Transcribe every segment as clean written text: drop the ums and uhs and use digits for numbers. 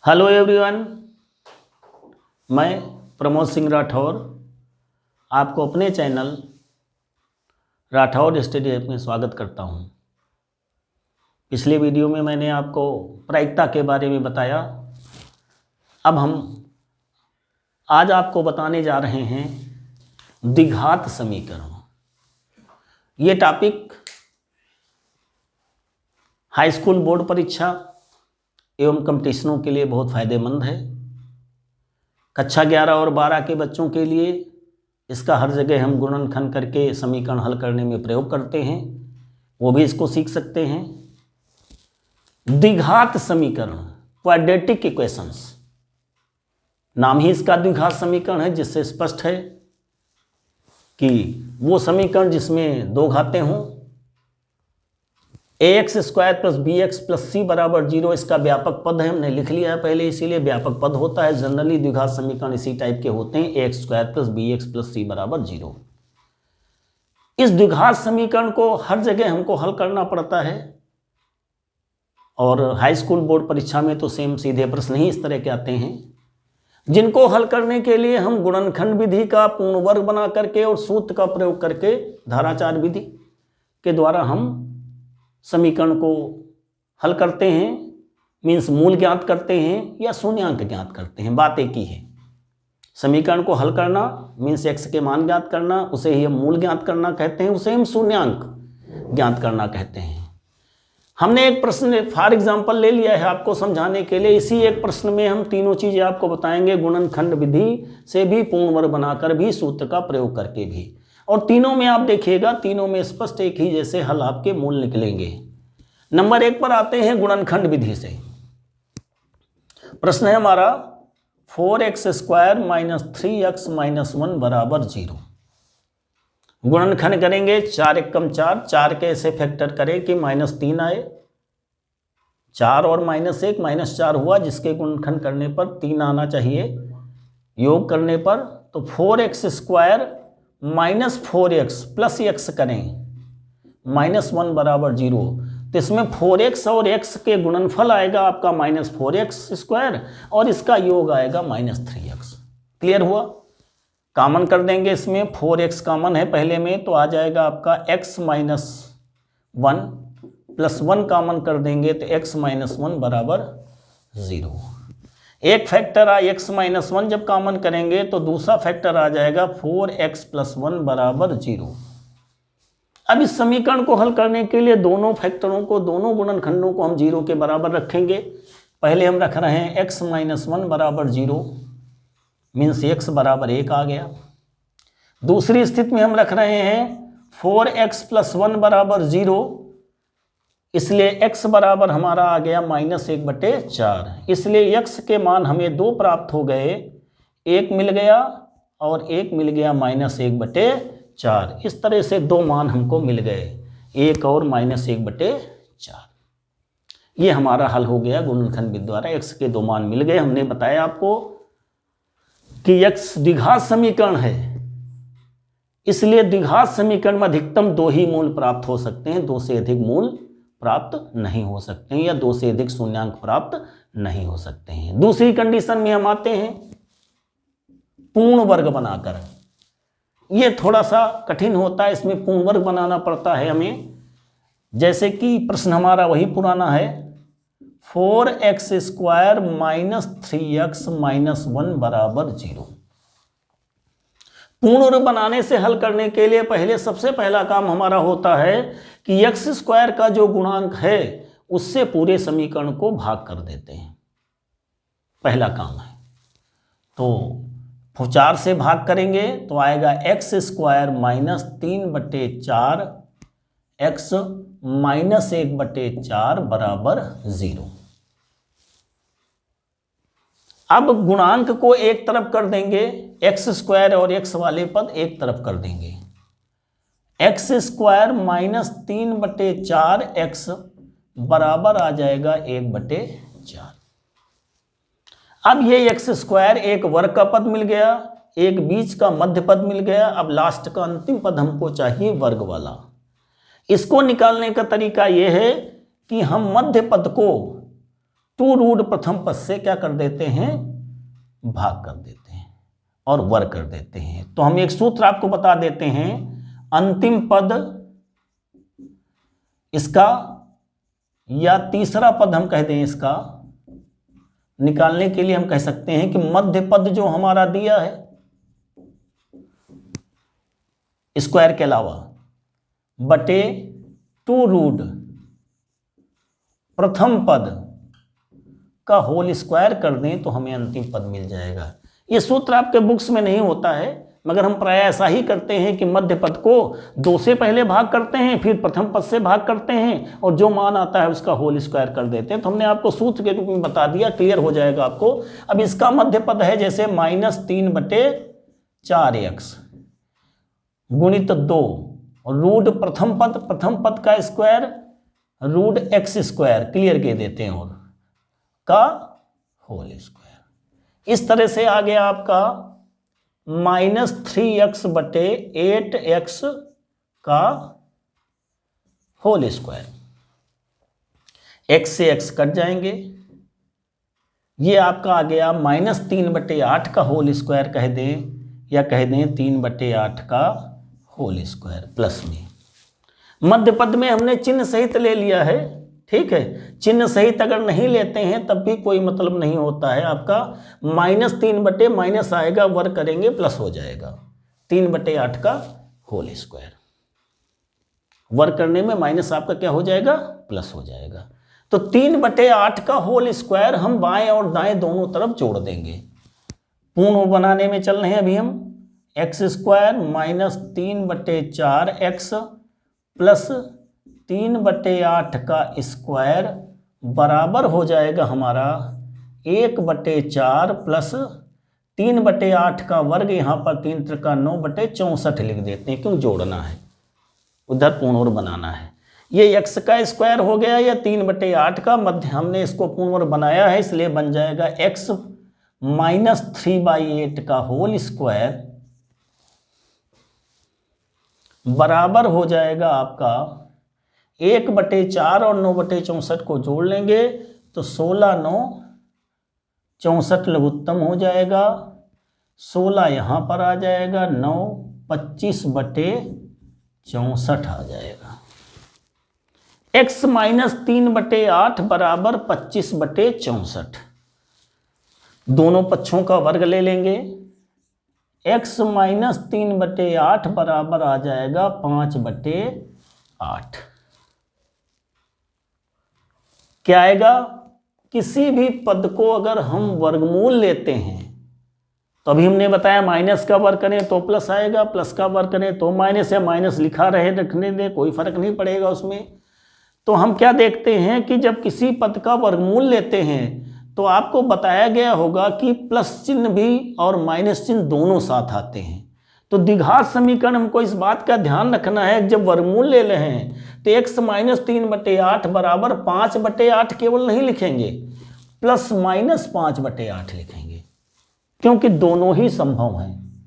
Hello everyone, मैं प्रमोद सिंह राठौर आपको अपने चैनल राठौर स्टडी ऐप में स्वागत करता हूं। पिछले वीडियो में मैंने आपको प्रायिकता के बारे में बताया। अब हम आज आपको बताने जा रहे हैं द्विघात समीकरण। ये टॉपिक हाई स्कूल बोर्ड परीक्षा एवं कंपटीशनों के लिए बहुत फ़ायदेमंद है। कक्षा 11 और 12 के बच्चों के लिए इसका हर जगह हम गुणनखंड करके समीकरण हल करने में प्रयोग करते हैं, वो भी इसको सीख सकते हैं। द्विघात समीकरण, क्वाड्रेटिक इक्वेशंस, नाम ही इसका द्विघात समीकरण है, जिससे स्पष्ट है कि वो समीकरण जिसमें दो घातें हों। ax square plus B X plus C बराबर 0 इसका व्यापक पद है, हमने लिख लिया है पहले, इसीलिए व्यापक पद होता है। जनरली द्विघात समीकरण इसी टाइप के होते हैं, ax square plus B X plus C बराबर 0। इस द्विघात समीकरण को हर जगह हमको हल करना पड़ता है और हाई स्कूल बोर्ड परीक्षा में तो सेम सीधे प्रश्न ही इस तरह के आते हैं, जिनको हल करने के लिए हम गुणनखंड विधि का पूर्ण वर्ग बना करके और सूत्र का प्रयोग करके धाराचार विधि के द्वारा हम समीकरण को हल करते हैं। मीन्स मूल ज्ञात करते हैं या शून्यांक ज्ञात करते हैं, बात एक ही है। समीकरण को हल करना मीन्स x के मान ज्ञात करना, उसे ही हम मूल ज्ञात करना कहते हैं, उसे हम शून्यांक ज्ञात करना कहते हैं। हमने एक प्रश्न फॉर एग्जाम्पल ले लिया है आपको समझाने के लिए। इसी एक प्रश्न में हम तीनों चीज़ें आपको बताएंगे, गुणनखंड विधि से भी, पूर्ण वर्ग बनाकर भी, सूत्र का प्रयोग करके भी। और तीनों में आप देखिएगा, तीनों में स्पष्ट एक ही जैसे हल आपके मूल निकलेंगे। नंबर 1 पर आते हैं गुणनखंड विधि से। प्रश्न है हमारा 4x square minus 3x minus 1 बराबर 0। गुणनखंड करेंगे, 4 एकम 4, 4 के ऐसे फैक्टर करें कि -3 आए। 4 और -1 -4 हुआ, जिसके गुणनखंड करने पर 3 आना चाहिए। योग करने पर तो 4x square minus 4x plus x करें, -1 बराबर 0। तो इसमें 4x और x के गुणनफल आएगा आपका -4x स्क्वायर और इसका योग आएगा -3x। क्लियर हुआ? कॉमन कर देंगे, इसमें 4x कॉमन है पहले में, तो आ जाएगा आपका x माइनस 1 प्लस 1 कॉमन कर देंगे तो x माइनस 1 बराबर 0। एक फैक्टर आ x माइनस 1 जब कॉमन करेंगे तो दूसरा फैक्टर आ जाएगा 4x प्लस 1 बराबर 0। अब इस समीकरण को हल करने के लिए दोनों फैक्टरों को, दोनों गुणनखंडों को हम 0 के बराबर रखेंगे। पहले हम रख रहे हैं x माइनस 1 बराबर 0, मीन्स x बराबर 1 आ गया। दूसरी स्थिति में हम रख रहे हैं 4x प्लस 1 बराबर 0, इसलिए x बराबर हमारा आ गया -1/4। इसलिए x के मान हमें 2 प्राप्त हो गए, 1 मिल गया और 1 मिल गया -1/4। इस तरह से 2 मान हमको मिल गए, 1 और -1/4। ये हमारा हल हो गया गुणनखंड विधि द्वारा। x के 2 मान मिल गए। हमने बताया आपको कि x द्विघात समीकरण है, इसलिए द्विघात समीकरण में अधिकतम 2 ही मूल प्राप्त हो सकते हैं, 2 से अधिक मूल प्राप्त नहीं हो सकते हैं या 2 से अधिक शून्यांक प्राप्त नहीं हो सकते हैं। दूसरी कंडीशन में हम आते हैं पूर्ण वर्ग बनाकर। ये थोड़ा सा कठिन होता है, इसमें पूर्ण वर्ग बनाना पड़ता है हमें। जैसे कि प्रश्न हमारा वही पुराना है, 4x square minus 3x minus 1 बराबर 0। पूर्ण वर्ग बनाने से हल करने के लिए पहले सबसे पहला काम हमारा होता है कि x स्क्वायर का जो गुणांक है उससे पूरे समीकरण को भाग कर देते हैं, पहला काम है। तो 4 से भाग करेंगे तो आएगा x square minus 3/4 x minus 1/4 बराबर 0। अब गुणांक को एक तरफ कर देंगे, x स्क्वायर और x वाले पद एक तरफ कर देंगे। x स्क्वायर माइनस 3/4 x बराबर आ जाएगा 1/4। अब ये x स्क्वायर एक वर्ग का पद मिल गया, एक बीच का मध्य पद मिल गया। अब लास्ट का अंतिम पद हमको चाहिए वर्ग वाला। इसको निकालने का तरीका यह है कि हम मध्य पद को टू रूट प्रथम पद से क्या कर देते हैं, भाग कर देते हैं और वर्ग कर देते हैं। तो हम एक सूत्र आपको बता देते हैं, अंतिम पद इसका या तीसरा पद हम कह दें इसका निकालने के लिए हम कह सकते हैं कि मध्य पद जो हमारा दिया है स्क्वायर के अलावा बटे टू रूट प्रथम पद का होल स्क्वायर कर दें तो हमें अंतिम पद मिल जाएगा। ये सूत्र आपके बुक्स में नहीं होता है, मगर हम प्राय ऐसा ही करते हैं कि मध्य पद को 2 से पहले भाग करते हैं, फिर प्रथम पद से भाग करते हैं और जो मान आता है उसका होल स्क्वायर कर देते हैं। तो हमने आपको सूत्र के रूप में बता दिया, क्लियर हो जाएगा आपको। अब इसका मध्य पद है जैसे -3/4x गुणित 2 रूट प्रथम पद का square root x square clear के देते हैं और का होल स्क्वायर। इस तरह से आ गया आपका -3x/8x का होल स्क्वायर। x से x कट जाएंगे, ये आपका आ गया -3/8 का होल स्क्वायर कह दें या कह दें 3/8 का होल स्क्वायर प्लस में। मध्य पद में हमने चिन्ह सहित ले लिया है, ठीक है। चिन्ह सहित अगर नहीं लेते हैं तब भी कोई मतलब नहीं होता है, आपका -3 माइनस आएगा, वर्ग करेंगे प्लस हो जाएगा 3/8 का होल स्क्वायर। वर्ग करने में माइनस आपका क्या हो जाएगा, प्लस हो जाएगा। तो 3/8 का होल स्क्वायर हम बाएं और दाएं दोनों तरफ जोड़ देंगे। पूर्ण बनाने में चल रहे हैं अभी हम। x² -3/4x प्लस 3/8 का स्क्वायर बराबर हो जाएगा हमारा 1/4 प्लस 3/8 का वर्ग, यहाँ पर 3 त्रिका 9/64 लिख देते हैं, क्यों जोड़ना है, उधर पूर्ण वर्ग बनाना है। ये x का स्क्वायर हो गया या 3/8 का, मध्य हमने इसको पूर्ण वर्ग बनाया है इसलिए बन जाएगा x -3/8 का होल स्क्वायर बराबर हो जाएगा आपका 1/4 और 9/64 को जोड़ लेंगे तो 16 9 64 लघुत्तम हो जाएगा, 16 यहाँ पर आ जाएगा, 9 25/64 आ जाएगा। x -3/8 बराबर 25/64, दोनों पक्षों का वर्ग ले लेंगे। x -3/8 बराबर आ जाएगा 5/8। क्या आएगा, किसी भी पद को अगर हम वर्गमूल लेते हैं तो अभी हमने बताया माइनस का वर्ग करें तो प्लस आएगा, प्लस का वर्ग करें तो माइनस, या माइनस लिखा रहे रखने दें, कोई फर्क नहीं पड़ेगा उसमें। तो हम क्या देखते हैं कि जब किसी पद का वर्गमूल लेते हैं तो आपको बताया गया होगा कि प्लस चिन्ह भी और माइनस चिन्ह दोनों साथ आते हैं। तो द्विघात समीकरण हमको इस बात का ध्यान रखना है, जब वर्गमूल ले रहे हैं तो x -3/8 बराबर 5/8 केवल नहीं लिखेंगे, प्लस माइनस 5/8 लिखेंगे, क्योंकि दोनों ही संभव हैं।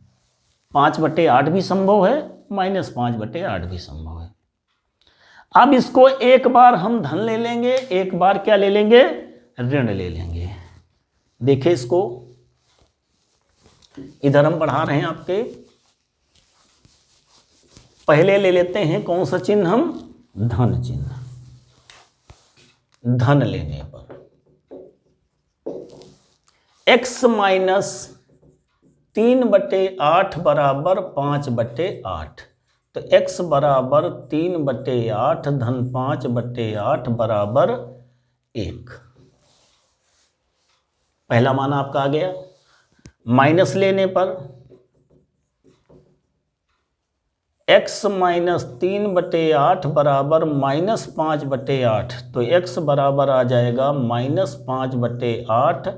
5/8 भी संभव है, -5/8 भी संभव है। अब इसको एक बार हम धन ले लेंगे, एक बार क्या ले लेंगे, ऋण ले लेंगे। देखिए इसको इधर हम बढ़ा रहे हैं आपके, पहले ले लेते हैं कौन सा चिन्ह हम, धन चिन्ह। धन लेने पर x -3/8 बराबर 5/8, तो x बराबर 3/8 धन 5/8 बराबर 1। पहला मान आपका आ गया। माइनस लेने पर x -3/8 बराबर -5/8, तो x बराबर आ जाएगा -5/8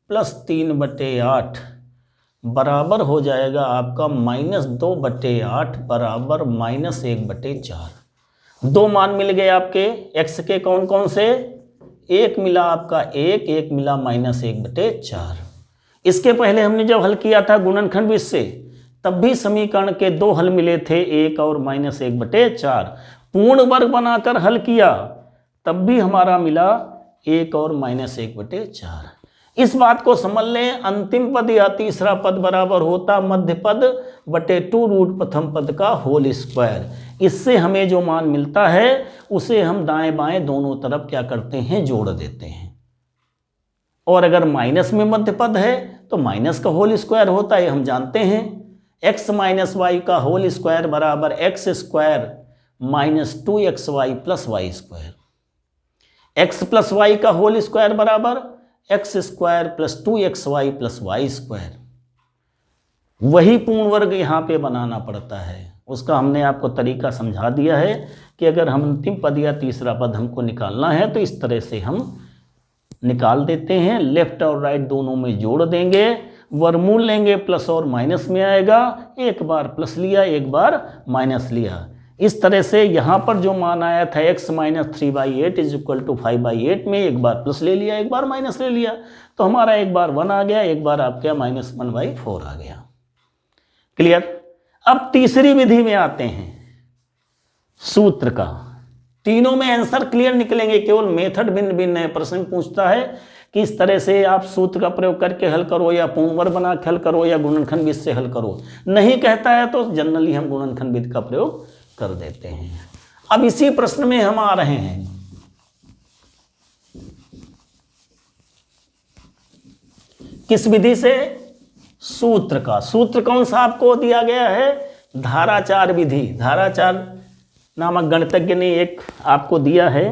प्लस 3/8 बराबर हो जाएगा आपका -2/8 बराबर -1/4। दो मान मिल गए आपके x के, कौन कौन से, एक मिला आपका 1, एक मिला -1/4। इसके पहले हमने जब हल किया था गुणनखंड विधि से तब भी समीकरण के दो हल मिले थे, 1 और -1/4। पूर्ण वर्ग बनाकर हल किया तब भी हमारा मिला 1 और -1/4। इस बात को समझ लें, अंतिम पद या तीसरा पद बराबर होता मध्य पद बटे 2 रूट प्रथम पद का होल स्क्वायर। इससे हमें जो मान मिलता है उसे हम दाएं बाएं दोनों तरफ क्या करते हैं, जोड़ देते हैं। और अगर माइनस में मध्य पद है तो माइनस का होल स्क्वायर होता है, हम जानते हैं। x माइनस वाई का होल स्क्वायर बराबर x square minus 2xy plus Y square. x plus Y का होल स्क्वायर बराबर x square plus 2xy plus Y square. वही पूर्ण वर्ग यहाँ पे बनाना पड़ता है, उसका हमने आपको तरीका समझा दिया है कि अगर हम अंतिम पद या तीसरा पद हमको निकालना है तो इस तरह से हम निकाल देते हैं। लेफ्ट और राइट दोनों में जोड़ देंगे, वर्गमूल लेंगे, प्लस और माइनस में आएगा, एक बार प्लस लिया एक बार माइनस लिया। इस तरह से यहाँ पर जो मान आया था x माइनस 3/8 इज इक्वल टू 5/8 में एक बार प्लस ले लिया एक बार माइनस ले लिया, तो हमारा एक बार 1 आ गया, एक बार आपका -1/4 आ गया। क्लियर। अब तीसरी विधि में आते हैं, सूत्र का। तीनों में आंसर क्लियर निकलेंगे, केवल मेथड भिन्न भिन्न है। प्रश्न पूछता है कि इस तरह से आप सूत्र का प्रयोग करके हल करो, या पूर्ण वर्ग बना के हल करो, या गुणनखंड विधि से हल करो। नहीं कहता है तो जनरली हम गुणनखंड विधि का प्रयोग कर देते हैं। अब इसी प्रश्न में हम आ रहे हैं, किस विधि से, सूत्र का। सूत्र कौन सा आपको दिया गया है, धाराचार विधि। धाराचार नामक गणितज्ञ ने एक आपको दिया है,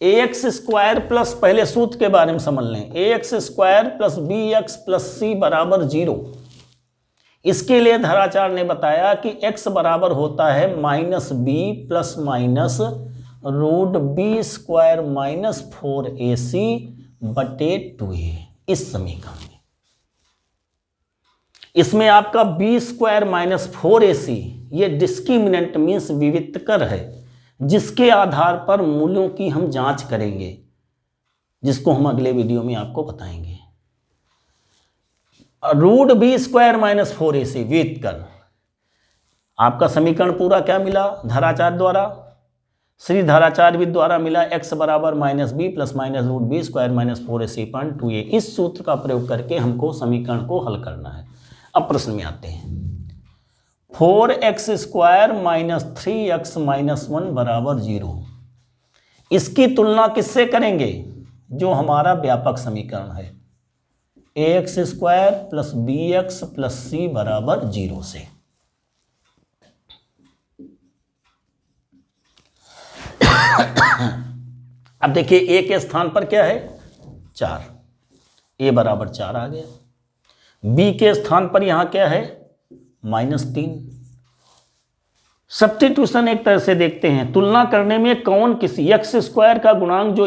ax स्क्वायर प्लस, पहले सूत्र के बारे में समझ लें, ax square plus bx plus c बराबर 0। इसके लिए धाराचार ने बताया कि x बराबर होता है -b plus minus root B square minus 4ac बटे 2a। इस समीकरण में इसमें आपका b स्क्वायर माइनस 4ac ये डिस्क्रिमिनेंट मीन्स विविक्तकर है, जिसके आधार पर मूल्यों की हम जांच करेंगे, जिसको हम अगले वीडियो में आपको बताएंगे। Root B square minus 4ac विविक्तकर, आपका समीकरण पूरा क्या मिला धाराचार द्वारा, श्री धाराचार विधि द्वारा मिला, x बराबर -b plus minus root B square minus 4ac point 2a। इस सूत्र का प्रयोग करके हमको समीकरण को हल करना है। अब प्रश्न में आते हैं, 4x square minus 3x minus 1 बराबर 0। इसकी तुलना किससे करेंगे, जो हमारा व्यापक समीकरण है, ax square plus bx plus c बराबर 0 से। अब देखिए a के स्थान पर क्या है 4, a बराबर 4 आ गया। b के स्थान पर यहां क्या है -3। सब्स्टिट्यूशन एक तरह से देखते हैं, तुलना करने में कौन किसी, x स्क्वायर का गुणांक जो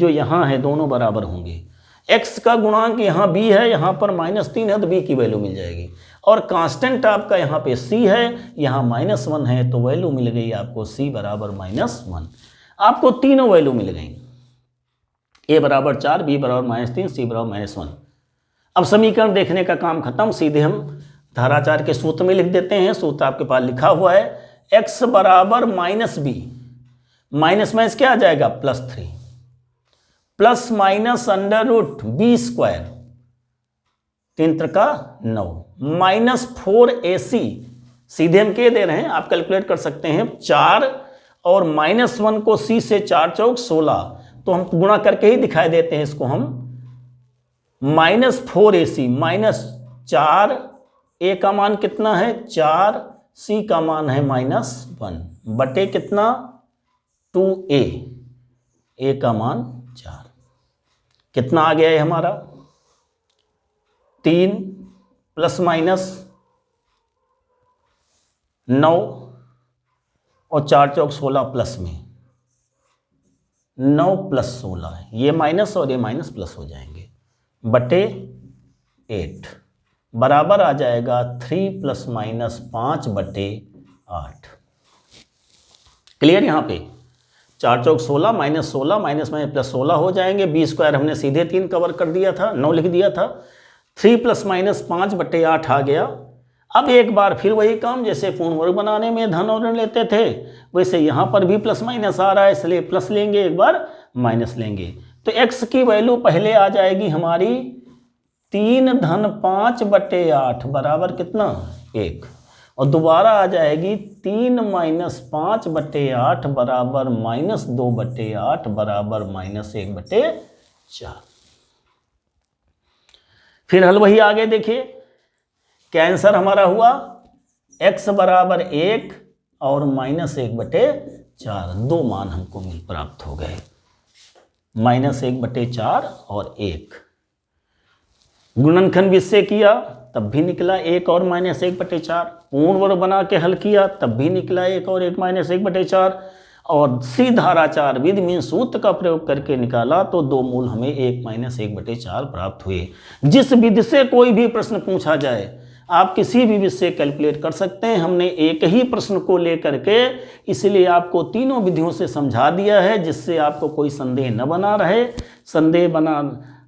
यहाँ है दोनों बराबर होंगे। x का गुणांक यहाँ b है, यहाँ पर -3 है तो b की वैल्यू मिल जाएगी। और कांस्टेंट आपका यहाँ पे c है, यहाँ -1 है, तो वैल्यू मिल गई आपको c बराबर -1। आपको तीनों वैल्यू मिल गई, a बराबर 4, b बराबर -3, c बराबर -1। अब समीकरण देखने का काम खत्म, सीधे हम धाराचार के सूत्र में लिख देते हैं। सूत्र आपके पास लिखा हुआ है, x बराबर -b, माइनस में क्या आ जाएगा +3, plus minus under root B square 3 × 9 minus 4ac, सीधे हम क्या दे रहे हैं आप कैलकुलेट कर सकते हैं, 4 और -1 को c से 4 चौक 16, तो हम गुणा करके ही दिखाई देते हैं इसको हम, -4ac माइनस 4, a का मान कितना है 4, c का मान है -1 बटे कितना 2a, a का मान 4, कितना आ गया है हमारा 3 प्लस माइनस 9 और 4 चौक 16 प्लस में 9 + 16, ये माइनस और ये माइनस प्लस हो जाएंगे, बटे 8 बराबर आ जाएगा 3 ± 5 बटे 8। क्लियर। यहाँ पे 4 चौक 16 -16 माइनस में +16 हो जाएंगे। बी स्क्वायर हमने सीधे 3 कवर कर दिया था, 9 लिख दिया था, 3 ± 5 बटे 8 आ गया। अब एक बार फिर वही काम, जैसे पूर्ण वर्ग बनाने में धन और ऋण लेते थे, वैसे यहाँ पर भी प्लस माइनस आ रहा है, इसलिए प्लस लेंगे एक बार माइनस लेंगे तो x की वैल्यू पहले आ जाएगी हमारी 3-5/8 बराबर कितना 1 और दोबारा आ जाएगी 3 - 5/8 बराबर -2/8 बराबर -1/4। फिर हल वही आगे देखिए क्या आंसर हमारा हुआ x बराबर 1 और -1/4 दो मान हमको प्राप्त हो गए -1/4 और 1। गुणनखंड विषय किया तब भी निकला 1 और -1/4। पूर्ण वर्ग बना के हल किया तब भी निकला 1 और 1 -1/4 और सीधाराचार विधि में सूत्र का प्रयोग करके निकाला तो दो मूल हमें 1 -1/4 प्राप्त हुए। जिस विधि से कोई भी प्रश्न पूछा जाए आप किसी भी विधि से कैलकुलेट कर सकते हैं। हमने एक ही प्रश्न को लेकर के इसलिए आपको तीनों विधियों से समझा दिया है जिससे आपको कोई संदेह न बना रहे, संदेह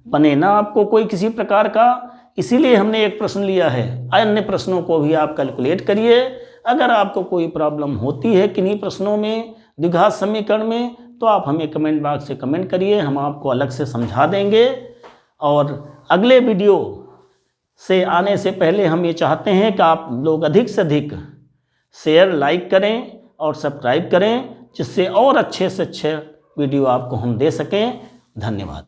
बने ना आपको कोई किसी प्रकार का। इसीलिए हमने एक प्रश्न लिया है, अन्य प्रश्नों को भी आप कैलकुलेट करिए। अगर आपको कोई प्रॉब्लम होती है किन्हीं प्रश्नों में द्विघात समीकरण में तो आप हमें कमेंट बॉक्स से कमेंट करिए, हम आपको अलग से समझा देंगे। और अगले वीडियो से आने से पहले हम ये चाहते हैं कि आप लोग अधिक से अधिक शेयर लाइक करें और सब्सक्राइब करें जिससे और अच्छे से अच्छे वीडियो आपको हम दे सकें। धन्यवाद।